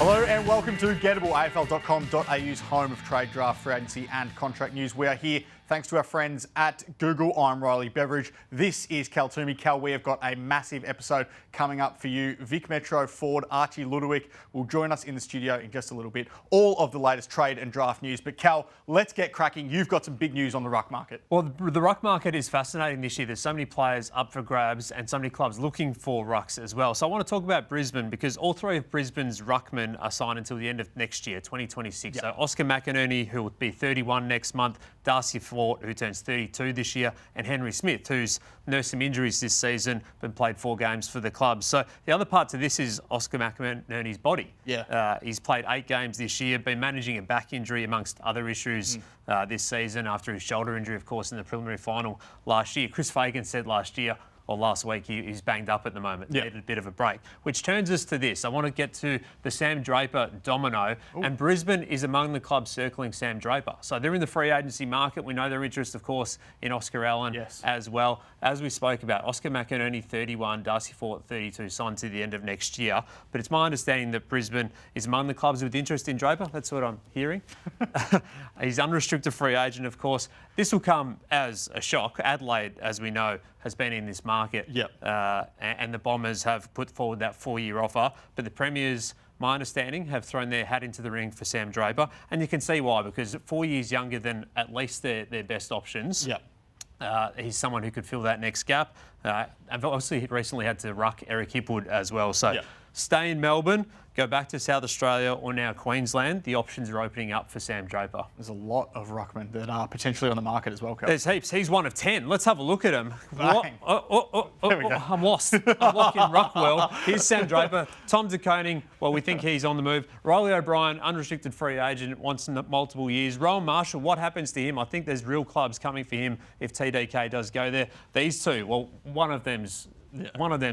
Hello and welcome to Gettable, AFL.com.au's home of trade, draft, free agency and contract news. We are here thanks to our friends at Google. I'm Riley Beveridge. This is Twomey. Cal, we have got a massive episode coming up for you. Vic Metro forward Archie Ludowyke will join us in the studio in just a little bit. All of the latest trade and draft news. But Cal, let's get cracking. You've got some big news on the ruck market. Well, the ruck market is fascinating this year. There's so many players up for grabs and so many clubs looking for rucks as well. So I want to talk about Brisbane because all three of Brisbane's ruckmen are signed until the end of next year, 2026. Yep. So Oscar McInerney, who will be 31 next month, Darcy Fort, who turns 32 this year, and Henry Smith, who's nursed some injuries this season, but played 4 games for the club. So the other part to this is Oscar McInerney's body. Yeah. He's played 8 games this year, been managing a back injury amongst other issues this season after his shoulder injury, of course, in the preliminary final last year. Chris Fagan said last week, he's banged up at the moment, needed a bit of a break. Which turns us to this. I want to get to the Sam Draper domino, and Brisbane is among the clubs circling Sam Draper. So they're in the free agency market. We know their interest, of course, in Oscar Allen as well. As we spoke about, Oscar McInerney, 31, Darcy Fort, 32, signed to the end of next year. But it's my understanding that Brisbane is among the clubs with interest in Draper. That's what I'm hearing. He's unrestricted free agent, of course. This will come as a shock. Adelaide, as we know, has been in this market. And the Bombers have put forward that 4-year offer. But the Premiers, my understanding, have thrown their hat into the ring for Sam Draper. And you can see why, because 4 years younger than at least their best options. He's someone who could fill that next gap. And obviously, he recently had to ruck Eric Hipwood as well. So stay in Melbourne, go back to South Australia or now Queensland. The options are opening up for Sam Draper. There's a lot of ruckmen that are potentially on the market as well, Cal. There's heaps. He's one of 10. Let's have a look at him. There we go. I'm lost. I'm locked in ruck world. Here's Sam Draper. Tom De Koning, well, we think he's on the move. Riley O'Brien, unrestricted free agent, wants multiple years. Rowan Marshall, what happens to him? I think there's real clubs coming for him if TDK does go there. These two, well, one of them's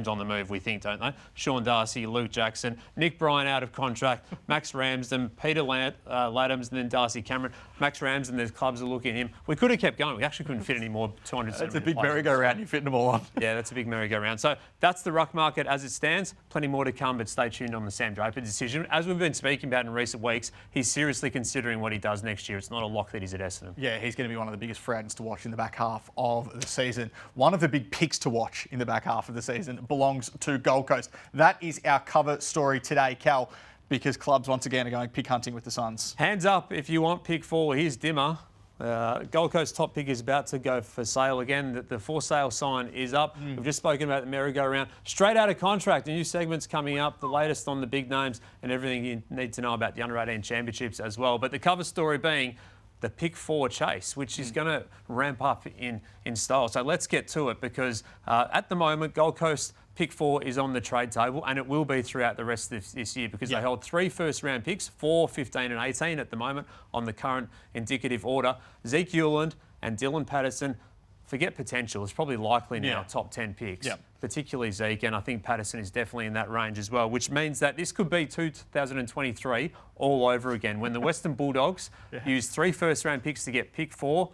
on the move, we think, don't they? Sean Darcy, Luke Jackson, Nick Bryan out of contract, Max Ramsden, Peter Laddams, and then Darcy Cameron. Max Ramsden, there's clubs that look at him. We could have kept going. We actually couldn't fit any more 200. It's a big merry-go-round you're fitting them all on. Yeah, that's a big merry-go-round. So that's the ruck market as it stands. Plenty more to come, but stay tuned on the Sam Draper decision. As we've been speaking about in recent weeks, he's seriously considering what he does next year. It's not a lock that he's at Essendon. Yeah, he's going to be one of the biggest free agents to watch in the back half of the season. One of the big picks to watch in the back half of the season belongs to Gold Coast. That is our cover story today, Cal, because clubs once again are going pick hunting with the Suns. Hands up if you want pick 4. Here's Dimmer. Gold Coast top pick is about to go for sale again. The for sale sign is up. We've just spoken about the merry-go-round. Straight out of contract, a new segment's coming up, the latest on the big names and everything you need to know about the Under-18 Championships as well. But the cover story being the pick 4 chase, which is going to ramp up in style. So let's get to it because at the moment, Gold Coast pick 4 is on the trade table and it will be throughout the rest of this year because they hold 3 first-round picks, 4, 15 and 18 at the moment on the current indicative order. Zeke Hewland and Dylan Patterson, forget potential, it's probably likely now top 10 picks. Particularly Zeke, and I think Patterson is definitely in that range as well, which means that this could be 2023 all over again when the Western Bulldogs used 3 first-round picks to get pick 4,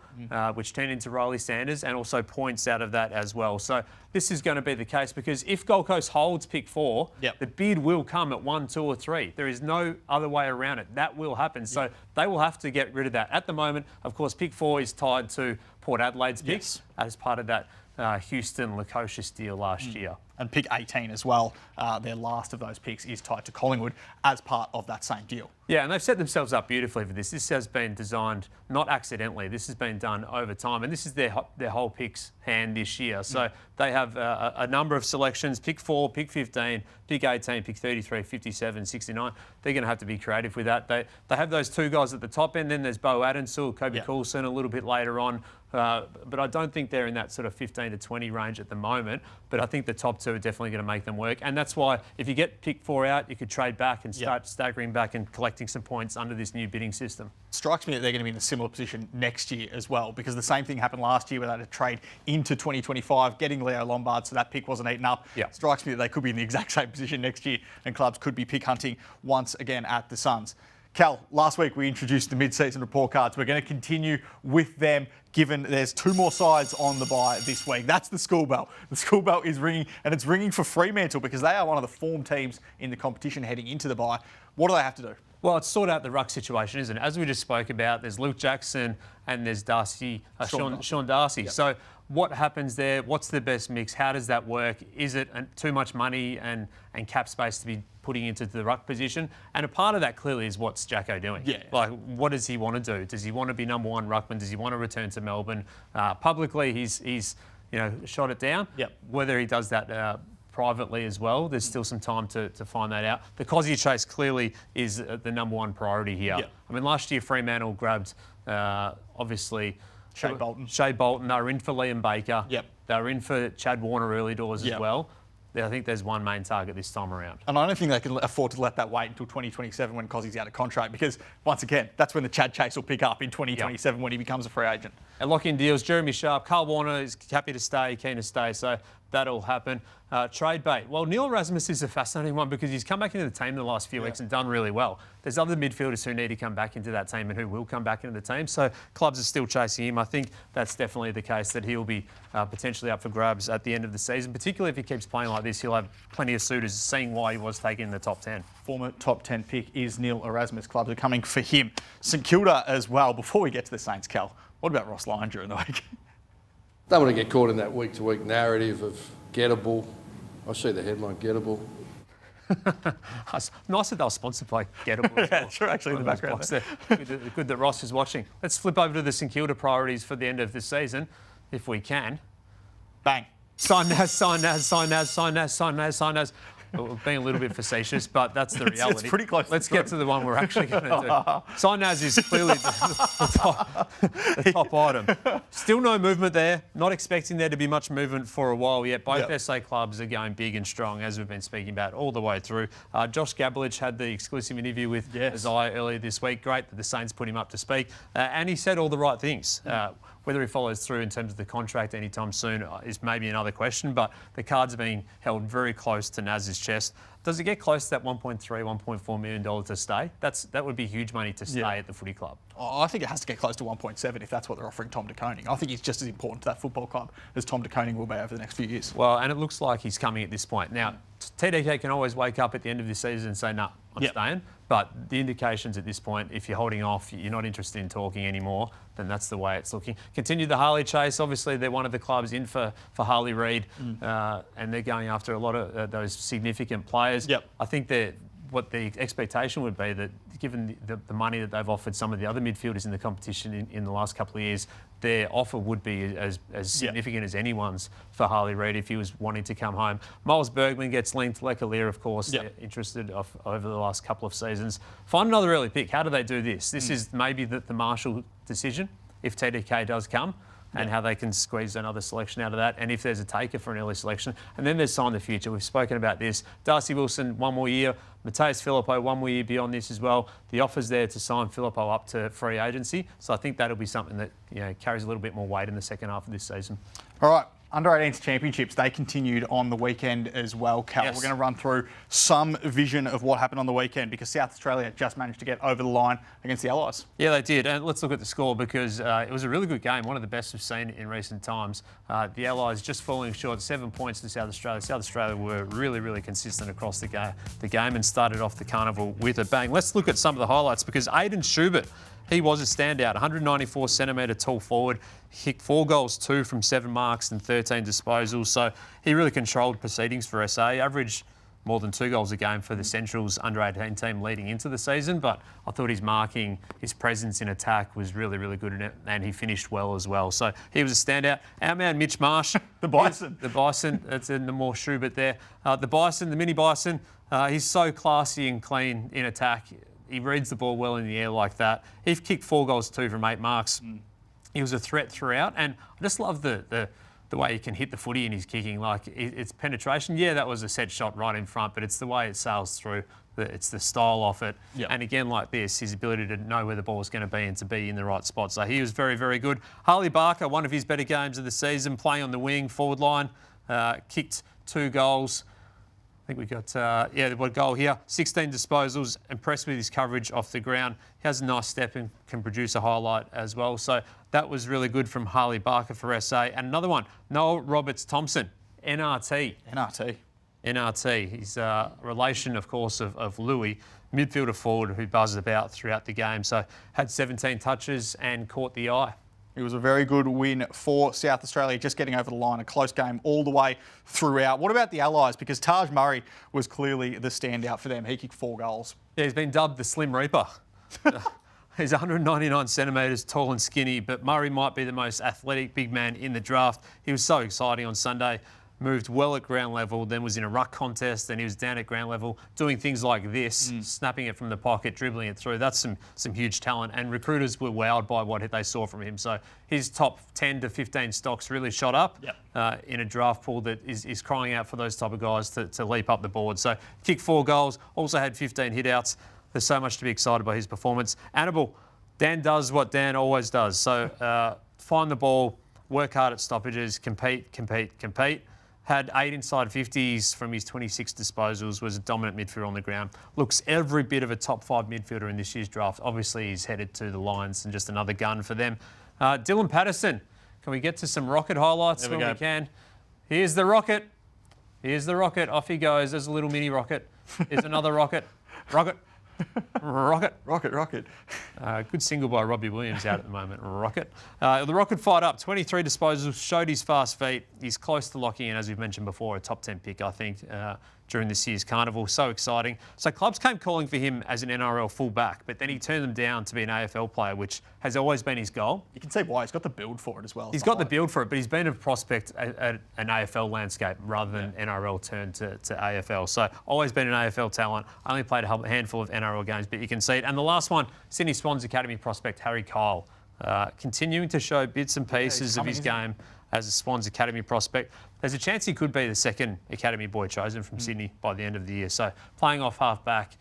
which turned into Riley Sanders, and also points out of that as well. So this is going to be the case because if Gold Coast holds pick 4, the bid will come at 1, 2 or 3. There is no other way around it. That will happen. So they will have to get rid of that. At the moment, of course, pick 4 is tied to Port Adelaide's picks as part of that Houston Lukosius deal last year. And pick 18 as well, their last of those picks is tied to Collingwood as part of that same deal. Yeah, and they've set themselves up beautifully for this. This has been designed not accidentally. This has been done over time, and this is their whole picks hand this year. So they have a number of selections, pick 4, pick 15, pick 18, pick 33, 57, 69. They're going to have to be creative with that. They have those 2 guys at the top end. Then there's Bo Adensul, Kobe Coulson a little bit later on. But I don't think they're in that sort of 15 to 20 range at the moment. But I think the top 2 are definitely going to make them work. And that's why if you get pick 4 out, you could trade back and start staggering back and collecting some points under this new bidding system. Strikes me that they're going to be in a similar position next year as well, because the same thing happened last year where they had to trade into 2025, getting Leo Lombard, so that pick wasn't eaten up. Strikes me that they could be in the exact same position next year and clubs could be pick hunting once again at the Suns. Cal, last week we introduced the mid-season report cards. We're going to continue with them, given there's 2 more sides on the bye this week. That's the school bell. The school bell is ringing, and it's ringing for Fremantle because they are one of the form teams in the competition heading into the bye. What do they have to do? Well, it's sort out the ruck situation, isn't it? As we just spoke about, there's Luke Jackson and there's Sean Darcy. Yep. So what happens there? What's the best mix? How does that work? Is it too much money and cap space to be putting into the ruck position? And a part of that clearly is what's Jacko doing. Yeah. Like, what does he want to do? Does he want to be number 1 ruckman? Does he want to return to Melbourne? Publicly, he's shot it down. Yep. Whether he does that privately as well, there's still some time to find that out. The Cosy chase clearly is the number 1 priority here. Yep. I mean, last year Fremantle grabbed, obviously, Shea Bolton. Shea Bolton. They were in for Liam Baker. Yep. They were in for Chad Warner early doors Yep. as well. I think there's one main target this time around. And I don't think they can afford to let that wait until 2027 when Cozzy's out of contract because, once again, that's when the Chad chase will pick up in 2027 when he becomes a free agent. And lock-in deals, Jeremy Sharp, Carl Warner is happy to stay, keen to stay, so that'll happen. Trade bait. Well, Neil Erasmus is a fascinating one because he's come back into the team in the last few weeks and done really well. There's other midfielders who need to come back into that team and who will come back into the team. So clubs are still chasing him. I think that's definitely the case that he'll be potentially up for grabs at the end of the season. Particularly if he keeps playing like this, he'll have plenty of suitors seeing why he was taken in the top 10. Former top 10 pick is Neil Erasmus. Clubs are coming for him. St Kilda as well. Before we get to the Saints, Cal, what about Ross Lyon during the week? Don't want to get caught in that week-to-week narrative of Gettable. I see the headline, Gettable. Nice that they were sponsored by Gettable. Yeah, it's true, actually, in the background There. Good that Ross is watching. Let's flip over to the St Kilda priorities for the end of the season, if we can. Bang. Sign Naz, sign Naz, sign Naz, sign Naz, sign Naz, sign Naz. Well, being a little bit facetious, but that's the reality. It's pretty close. Let's get to the one we're actually going to do. Sign Naz is clearly the top item. Still no movement there. Not expecting there to be much movement for a while yet. Both SA clubs are going big and strong, as we've been speaking about all the way through. Josh Gabelich had the exclusive interview with Isaiah earlier this week. Great that the Saints put him up to speak. And he said all the right things. Whether he follows through in terms of the contract anytime soon is maybe another question, but the cards are being held very close to Naz's chest. Does it get close to that $1.3, $1.4 million to stay? That would be huge money to stay at the footy club. Oh, I think it has to get close to 1.7 if that's what they're offering Tom De Koning. I think he's just as important to that football club as Tom De Koning will be over the next few years. Well, and it looks like he's coming at this point. Now, TDK can always wake up at the end of the season and say, nah, I'm staying. But the indications at this point, if you're holding off, you're not interested in talking anymore, then that's the way it's looking. Continue the Harley chase. Obviously, they're one of the clubs in for Harley Reid, and they're going after a lot of those significant players. I think that what the expectation would be that given the money that they've offered some of the other midfielders in the competition in the last couple of years, their offer would be as significant as anyone's for Harley Reid if he was wanting to come home. Miles Bergman gets linked. Lecalier, of course, they're interested over the last couple of seasons. Find another early pick. How do they do this? This is maybe the Marshall decision if TDK does come. And how they can squeeze another selection out of that, and if there's a taker for an early selection. And then there's sign the future. We've spoken about this. Darcy Wilson, 1 more year. Mateus Filippo, 1 more year beyond this as well. The offer's there to sign Filippo up to free agency. So I think that'll be something that carries a little bit more weight in the second half of this season. All right. Under-18s championships, they continued on the weekend as well, Cal. We're going to run through some vision of what happened on the weekend because South Australia just managed to get over the line against the Allies. Yeah, they did. And let's look at the score because it was a really good game, one of the best we've seen in recent times. The Allies just falling short, 7 points to South Australia. South Australia were really, really consistent across the game and started off the carnival with a bang. Let's look at some of the highlights because Aidan Schubert, he was a standout, 194 centimetre tall forward, hit 4 goals, 2 from 7 marks and 13 disposals. So he really controlled proceedings for SA, averaged more than 2 goals a game for the Central's under-18 team leading into the season. But I thought his marking, his presence in attack was really, really good in it, and he finished well as well. So he was a standout. Our man Mitch Marsh. The Bison. The Bison, that's in the more Schubert there. The Bison, the mini Bison, he's so classy and clean in attack. He reads the ball well in the air like that. He kicked 4 goals, 2 from 8 marks. He was a threat throughout, and I just love the way he can hit the footy in his kicking. Like, it's penetration. Yeah, that was a set shot right in front, but it's the way it sails through. It's the style of it. And again, like this, his ability to know where the ball is going to be and to be in the right spot. So he was very, very good. Harley Barker, one of his better games of the season, playing on the wing, forward line, kicked 2 goals. think we got, one goal here. 16 disposals, impressed with his coverage off the ground. He has a nice step and can produce a highlight as well. So that was really good from Harley Barker for SA. And another one, Noel Roberts-Thompson, NRT. NRT. He's a relation, of course, of Louis, midfielder forward who buzzed about throughout the game. So had 17 touches and caught the eye. It was a very good win for South Australia, just getting over the line, a close game all the way throughout. What about the Allies? Because Taj Murray was clearly the standout for them. He kicked 4 goals. Yeah, he's been dubbed the Slim Reaper. He's 199 centimetres tall and skinny, but Murray might be the most athletic big man in the draft. He was so exciting on Sunday. Moved well at ground level, then was in a ruck contest, then he was down at ground level doing things like this, snapping it from the pocket, dribbling it through. That's some huge talent, and recruiters were wowed by what they saw from him. So his top 10 to 15 stocks really shot up in a draft pool that is crying out for those type of guys to leap up the board. So kicked 4 goals, also had 15 hit-outs. There's so much to be excited by his performance. Annabelle, Dan does what Dan always does. So find the ball, work hard at stoppages, compete. Had 8 inside 50s from his 26 disposals, was a dominant midfielder on the ground. Looks every bit of a top 5 midfielder in this year's draft. Obviously, he's headed to the Lions and just another gun for them. Dylan Patterson, can we get to some rocket highlights when we can? Here's the rocket. Off he goes. There's a little mini rocket. Here's another rocket. Rocket. Good single by Robbie Williams out at the moment. Rocket. The Rocket fired up. 23 disposals, showed his fast feet. He's close to locking in, as we've mentioned before, a top 10 pick, I think, during this year's carnival. So exciting. So clubs came calling for him as an NRL fullback, but then he turned them down to be an AFL player, which has always been his goal. You can see why. He's got the build for it as well. He's got the build for it, but he's been a prospect at an AFL landscape rather than NRL turn to AFL. So always been an AFL talent. Only played a handful of NRL games, but you can see it. And the last one, Sydney Swans Academy prospect Harry Kyle, continuing to show bits and pieces of his game as a Swans Academy prospect. There's a chance he could be the second Academy boy chosen from Sydney by the end of the year. So playing off half-back,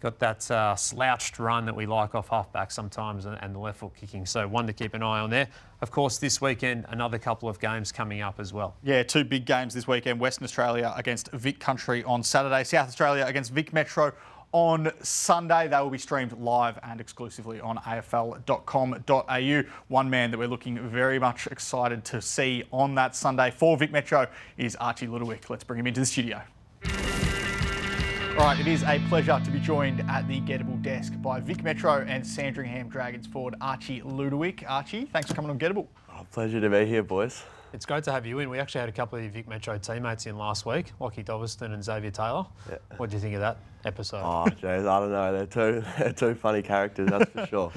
got that slouched run that we like off half-back sometimes and the left foot kicking. So one to keep an eye on there. Of course, this weekend, another couple of games coming up as well. Yeah, 2 big games this weekend. Western Australia against Vic Country on Saturday. South Australia against Vic Metro on Sunday. They will be streamed live and exclusively on afl.com.au. One man that we're looking very much excited to see on that Sunday for Vic Metro is Archie Ludowyke. Let's bring him into the studio. All right, it is a pleasure to be joined at the Gettable desk by Vic Metro and Sandringham Dragons forward Archie Ludowyke. Archie, thanks for coming on Gettable. Oh, pleasure to be here, boys. It's great to have you in. We actually had a couple of your Vic Metro teammates in last week, Lockie Doverston and Xavier Taylor. Yeah. What do you think of that episode? Oh, jeez, I don't know. They're two funny characters, that's for sure.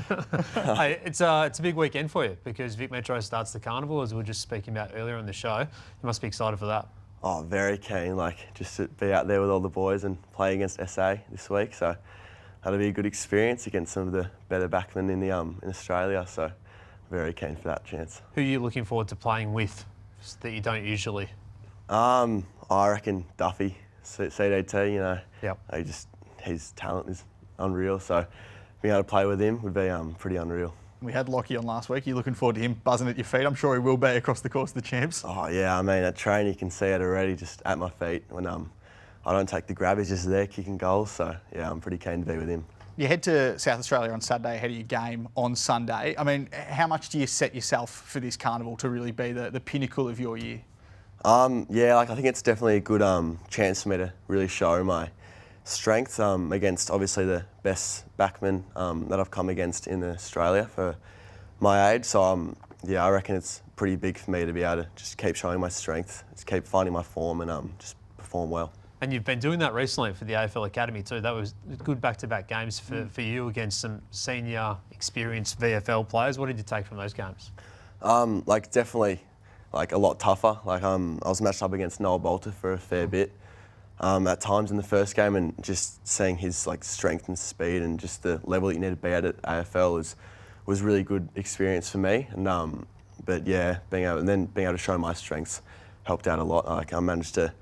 Hey, it's a big weekend for you because Vic Metro starts the carnival, as we were just speaking about earlier on the show. You must be excited for that. Oh, very keen. Just to be out there with all the boys and play against SA this week. So that'll be a good experience against some of the better backmen in Australia. So very keen for that chance. Who are you looking forward to playing with that you don't usually? I reckon Duffy, CDT, you know. Yep. His talent is unreal, so being able to play with him would be pretty unreal. We had Lockie on last week. You're looking forward to him buzzing at your feet. I'm sure he will be across the course of the champs. Oh, yeah. I mean, at training, you can see it already just at my feet. When I don't take the grab, he's just there kicking goals. So, yeah, I'm pretty keen to be with him. You head to South Australia on Saturday ahead of your game on Sunday. I mean, how much do you set yourself for this carnival to really be the pinnacle of your year? Yeah, I think it's definitely a good chance for me to really show my strength against obviously the best backmen that I've come against in Australia for my age. So yeah, I reckon it's pretty big for me to be able to just keep showing my strength, just keep finding my form and just perform well. And you've been doing that recently for the AFL Academy too. That was good back-to-back games for you against some senior, experienced VFL players. What did you take from those games? Definitely a lot tougher. I was matched up against Noel Bolter for a fair bit. At times in the first game, and just seeing his strength and speed and just the level that you need to be at AFL was really good experience for me. And but yeah, being able to show my strengths helped out a lot. I managed to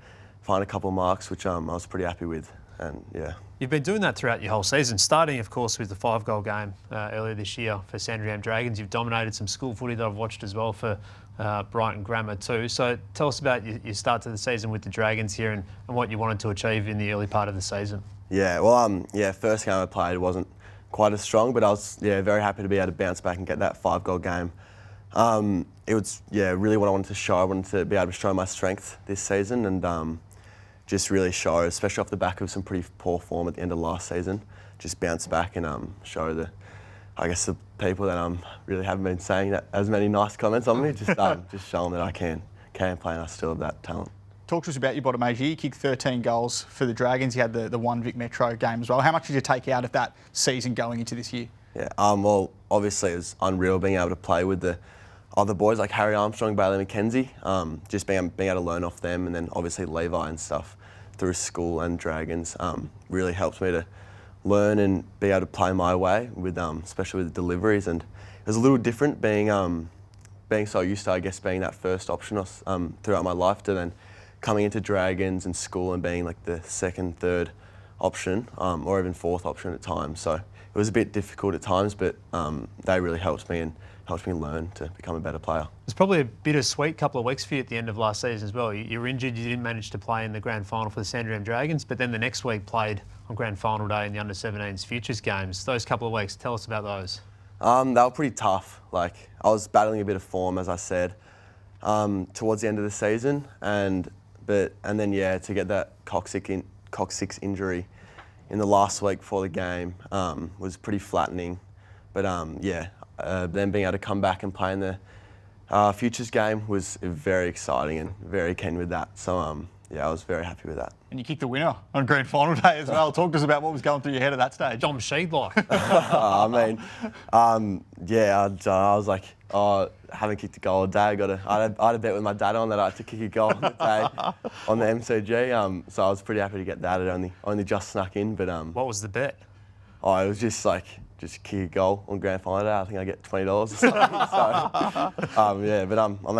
find a couple of marks which I was pretty happy with, and yeah. You've been doing that throughout your whole season, starting of course with the 5-goal game earlier this year for Sandringham Dragons. You've dominated some school footy that I've watched as well for Brighton Grammar too. So tell us about your start to the season with the Dragons here and what you wanted to achieve in the early part of the season. Yeah, well, first game I played wasn't quite as strong, but I was very happy to be able to bounce back and get that 5-goal game. It was really what I wanted to show. I wanted to be able to show my strength this season and just really show, especially off the back of some pretty poor form at the end of last season, just bounce back and show the people that really haven't been saying that as many nice comments on me, just show them that I can play and I still have that talent. Talk to us about your bottom age year. You kicked 13 goals for the Dragons. You had the one Vic Metro game as well. How much did you take out of that season going into this year? Yeah, well, obviously it was unreal being able to play with the other boys like Harry Armstrong, Bailey McKenzie, just being able to learn off them, and then obviously Levi and stuff through school and Dragons really helped me to learn and be able to play my way with, especially with deliveries. And it was a little different being so used to, I guess, being that first option throughout my life to then coming into Dragons and school and being like the second, third option, or even fourth option at times. So it was a bit difficult at times, but they really helped me and helped me learn to become a better player. It's probably a bittersweet couple of weeks for you at the end of last season as well. You were injured, you didn't manage to play in the grand final for the Sandringham Dragons, but then the next week played on grand final day in the under-17s futures games. Those couple of weeks, tell us about those. They were pretty tough. Like, I was battling a bit of form, as I said, towards the end of the season, and then to get that coccyx injury in the last week before the game was pretty flattening. But then being able to come back and play in the futures game was very exciting and very keen with that. So I was very happy with that. And you kicked the winner on grand final day as well. Talk to us about what was going through your head at that stage. Dom Sheed-like. I was like, I haven't kicked a goal a day. I had a bet with my dad on that I had to kick a goal on the day on the MCG. So I was pretty happy to get that. It only just snuck in. But what was the bet? Oh, it was just kick a goal on grand final day. I think I get $20 or something.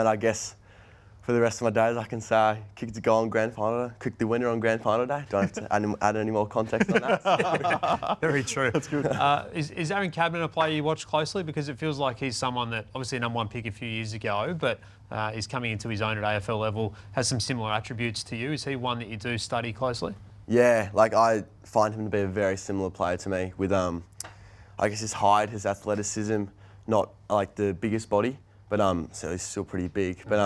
I guess for the rest of my days I can say I kicked a goal on grand final day, kicked the winner on grand final day. Don't have to add any more context on that. Very true. That's good. Is Aaron Cadman a player you watch closely? Because it feels like he's someone that, obviously a number one pick a few years ago, but is coming into his own at AFL level, has some similar attributes to you. Is he one that you do study closely? Yeah, I find him to be a very similar player to me with I guess his height, his athleticism, not like the biggest body, but so he's still pretty big. But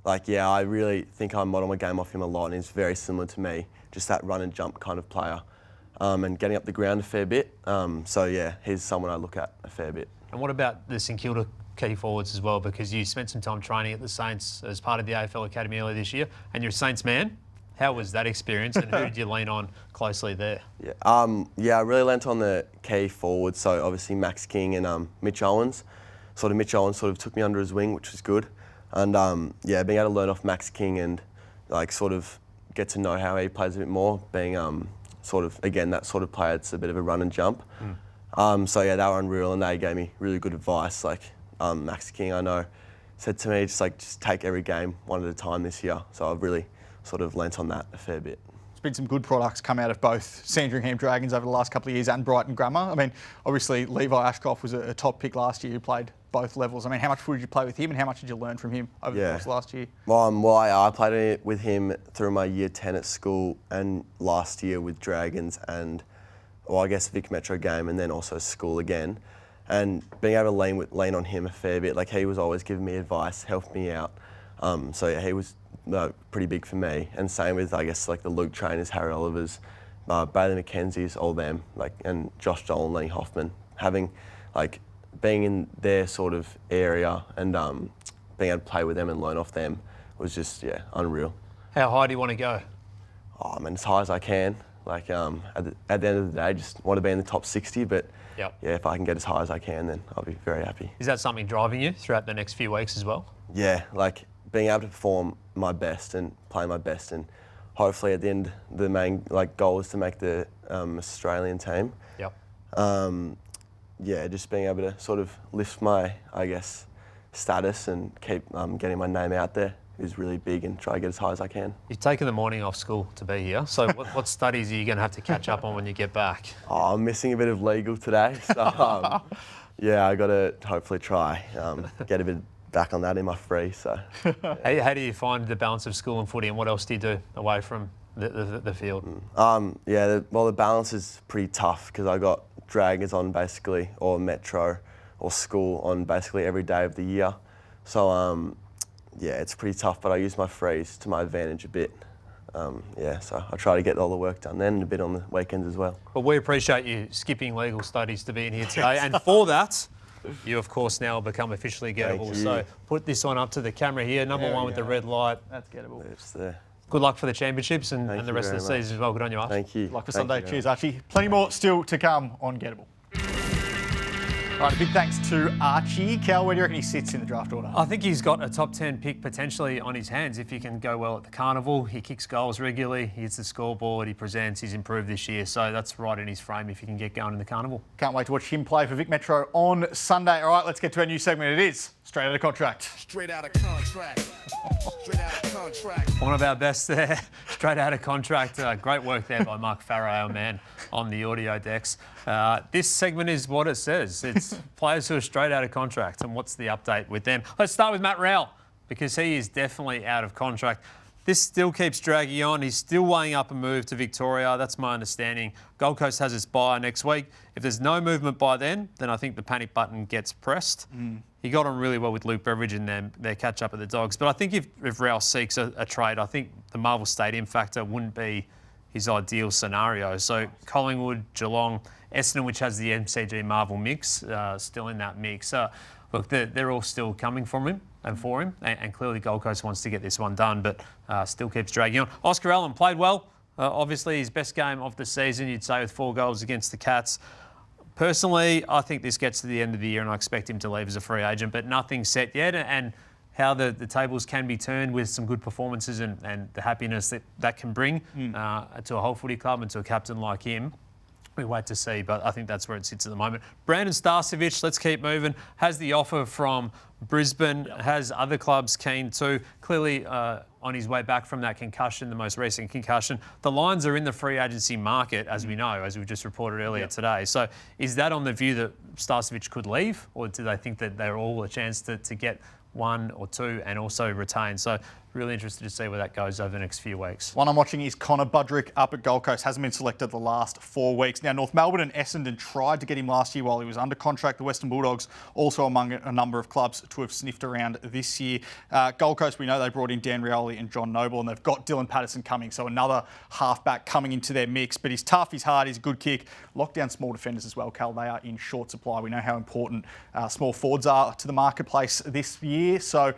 I really think I model my game off him a lot, and he's very similar to me, just that run and jump kind of player, and getting up the ground a fair bit. He's someone I look at a fair bit. And what about the St Kilda key forwards as well? Because you spent some time training at the Saints as part of the AFL Academy earlier this year, and you're a Saints man. How was that experience, and who did you lean on closely there? I really leant on the key forwards, so obviously Max King and Mitch Owens. Mitch Owens took me under his wing, which was good. And being able to learn off Max King and get to know how he plays a bit more, being that sort of player, it's a bit of a run and jump. They were unreal, and they gave me really good advice. Max King, I know, said to me, just take every game one at a time this year. So I've really lent on that a fair bit. There's been some good products come out of both Sandringham Dragons over the last couple of years and Brighton Grammar. I mean, obviously Levi Ashcroft was a top pick last year who played both levels. I mean, how much footy did you play with him, and how much did you learn from him over the course of last year? I played with him through my year 10 at school and last year with Dragons and, Vic Metro game and then also school again. And being able to lean on him a fair bit, he was always giving me advice, helped me out. He was pretty big for me. And same with, the Luke trainers, Harry Olivers, Bailey McKenzie's, all them, and Josh Joel and Lenny Hoffman. Having, being in their sort of area and being able to play with them and learn off them was just, unreal. How high do you want to go? As high as I can. At the end of the day, just want to be in the top 60, but if I can get as high as I can, then I'll be very happy. Is that something driving you throughout the next few weeks as well? Yeah, being able to perform my best and play my best, and hopefully at the end, the main goal is to make the Australian team. Just being able to lift my, status and keep getting my name out there is really big, and try to get as high as I can. You've taken the morning off school to be here, so what studies are you going to have to catch up on when you get back? I'm missing a bit of legal today, so I got to hopefully try get a back on that in my free. So How do you find the balance of school and footy, and what else do you do away from the field? the balance is pretty tough because I got Dragons on basically, or Metro, or school on basically every day of the year. So it's pretty tough, but I use my frees to my advantage a bit. So I try to get all the work done then and a bit on the weekends as well. Well, we appreciate you skipping legal studies to be in here today, and for that, you of course now become officially Gettable. So put this one up to the camera here, number one with the red light. That's Gettable. It's there. Good luck for the championships and Thank the you rest of the very season as well. Good on you, Arch. Thank you. Luck for Thank Sunday. you. Cheers, Archie. Plenty more still to come on Gettable. All right, a big thanks to Archie. Cal, where do you reckon he sits in the draft order? I think he's got a top 10 pick potentially on his hands if he can go well at the carnival. He kicks goals regularly, he hits the scoreboard, he presents, he's improved this year. So that's right in his frame if he can get going in the carnival. Can't wait to watch him play for Vic Metro on Sunday. All right, let's get to our new segment. It is Straight Out of Contract. Straight out of contract. Straight out of contract. One of our best there, straight out of contract. Great work there by Mark Farrow, our man, on the audio decks. This segment is what it says. It's players who are straight out of contract, and what's the update with them? Let's start with Matt Rowell, because he is definitely out of contract. This still keeps dragging on. He's still weighing up a move to Victoria. That's my understanding. Gold Coast has its bye next week. If there's no movement by then I think the panic button gets pressed. He got on really well with Luke Beveridge in their catch-up at the Dogs. But I think if Rowell seeks a trade, I think the Marvel Stadium factor wouldn't be his ideal scenario. So Collingwood, Geelong, Essendon, which has the MCG Marvel mix, still in that mix. Look, they're all still coming from him and for him, and clearly Gold Coast wants to get this one done, but still keeps dragging on. Oscar Allen played well. Obviously, his best game of the season, you'd say, with 4 goals against the Cats. Personally, I think this gets to the end of the year and I expect him to leave as a free agent, but nothing's set yet. And how the tables can be turned with some good performances and the happiness that can bring to a whole footy club and to a captain like him, we wait to see, but I think that's where it sits at the moment. Brandon Starcevich, let's keep moving, has the offer from Brisbane, has other clubs keen too. Clearly on his way back from that concussion, the most recent concussion. The Lions are in the free agency market, as we know, as we just reported earlier today. So is that on the view that Starcevich could leave, or do they think that they're all a chance to get 1 or 2 and also retain? So really interested to see where that goes over the next few weeks. One I'm watching is Connor Budrick up at Gold Coast. Hasn't been selected the last 4 weeks. Now, North Melbourne and Essendon tried to get him last year while he was under contract. The Western Bulldogs also among a number of clubs to have sniffed around this year. Gold Coast, we know they brought in Dan Rioli and John Noble, and they've got Dylan Patterson coming, so another halfback coming into their mix. But he's tough, he's hard, he's a good kick. Lock down small defenders as well, Cal. They are in short supply. We know how important small forwards are to the marketplace this year, so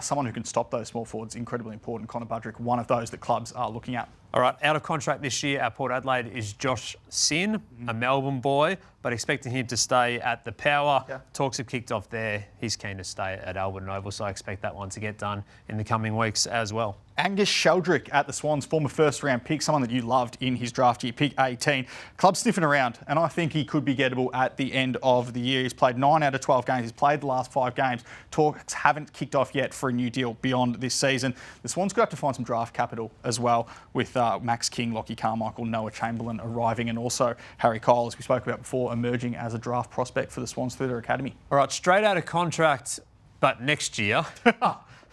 someone who can stop those small forwards, incredibly important. Connor Budrick, one of those that clubs are looking at. All right, out of contract this year at Port Adelaide is Josh Sin, a Melbourne boy, but expecting him to stay at the Power. Yeah. Talks have kicked off there. He's keen to stay at Albert and Oval, so I expect that one to get done in the coming weeks as well. Angus Sheldrick at the Swans, former first-round pick, someone that you loved in his draft year, pick 18. Club sniffing around, and I think he could be gettable at the end of the year. He's played 9 out of 12 games. He's played the last 5 games. Talks haven't kicked off yet for a new deal beyond this season. The Swans could have to find some draft capital as well, with Max King, Lockie Carmichael, Noah Chamberlain arriving, and also Harry Kyle, as we spoke about before, emerging as a draft prospect for the Swans through their academy. All right, straight out of contract, but next year.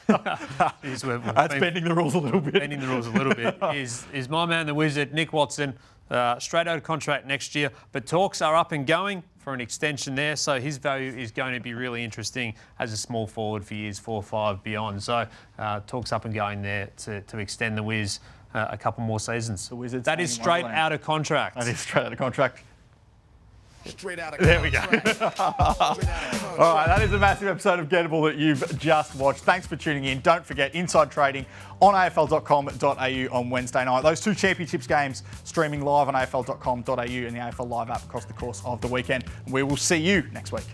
That's bending the rules a little bit. Bending the rules a little bit. Is my man, the Wizard, Nick Watson, straight out of contract next year, but talks are up and going for an extension there, so his value is going to be really interesting as a small forward for years 4 or 5 beyond. So talks up and going there to extend the Wiz a couple more seasons. The Wizards. That is straight out of contract. That is straight out of contract. Straight out of There we go. All All right, that is a massive episode of Gettable that you've just watched. Thanks for tuning in. Don't forget, Inside Trading on afl.com.au on Wednesday night. Those 2 championships games streaming live on afl.com.au and the AFL Live app across the course of the weekend. We will see you next week.